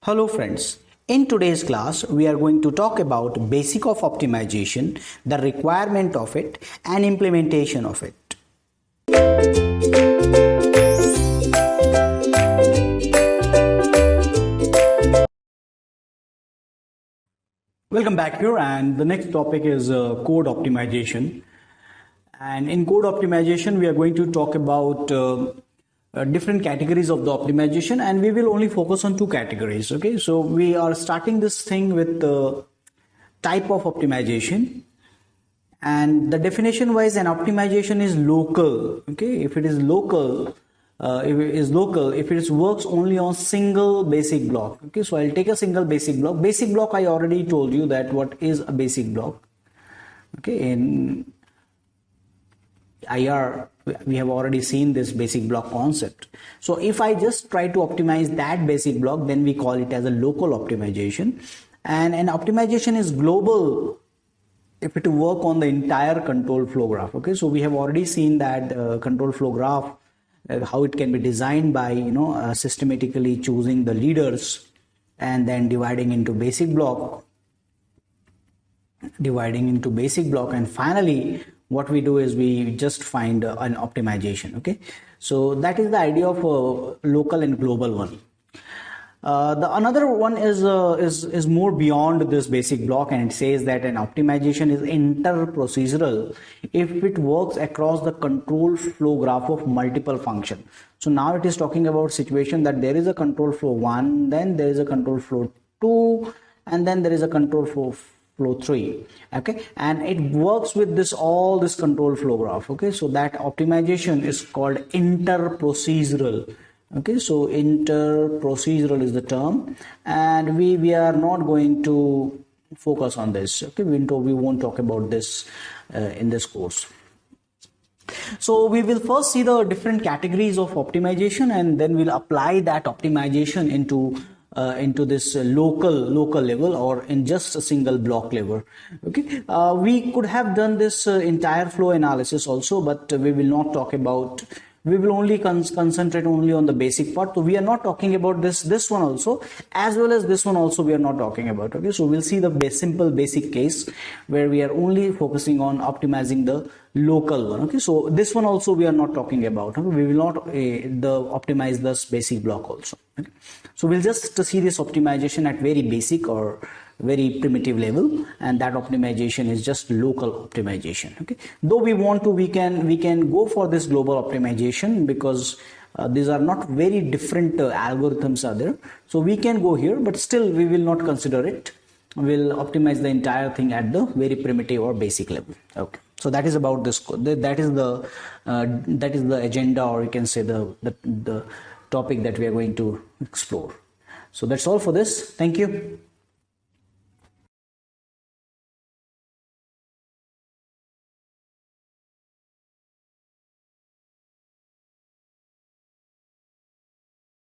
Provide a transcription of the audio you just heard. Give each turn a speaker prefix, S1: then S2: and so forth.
S1: Hello friends, in today's class we are going to talk about basic of optimization, the requirement of it and implementation of it. Welcome back here, and the next topic is code optimization. And in code optimization we are going to talk about different categories of the optimization, and we will only focus on two categories. Okay, so we are starting this thing with the type of optimization, and the definition wise an optimization is local. Okay, if it is local, if it works only on single basic block. Okay, so I'll take a single basic block. I already told you that what is a basic block. Okay, in IR we have already seen this basic block concept. So if I just try to optimize that basic block, then we call it as a local optimization. And an optimization is global if it work on the entire control flow graph. Okay, so we have already seen that control flow graph, how it can be designed by systematically choosing the leaders and then dividing into basic block, and finally what we do is we just find an optimization. Okay, so that is the idea of local and global one. The another one is more beyond this basic block, and it says that an optimization is inter-procedural if it works across the control flow graph of multiple function. So now it is talking about situation that there is a control flow 1, then there is a control flow 2, and then there is a control flow 3. Okay, and it works with all this control flow graph. Okay, so that optimization is called inter-procedural. Okay, so inter-procedural is the term, and we are not going to focus on this. Okay, we won't talk about this in this course. So we will first see the different categories of optimization, and then we'll apply that optimization into this local level, or in just a single block level. Okay, we could have done this entire flow analysis also, but we will not talk about. We will only concentrate only on the basic part. So we are not talking about this one also, as well as this one also we are not talking about. Okay, so we'll see the simple basic case where we are only focusing on optimizing the local one. Okay, so this one also we are not talking about. Okay? We will not optimize this basic block also. Okay? So we'll just see this optimization at very basic or very primitive level, and that optimization is just local optimization. Okay, though we want to, we can go for this global optimization, because these are not very different algorithms are there, so we can go here, but still we will not consider it. We'll optimize the entire thing at the very primitive or basic level. Okay, so that is about this. That is the agenda, or you can say the topic that we are going to explore. So that's all for this. Thank you.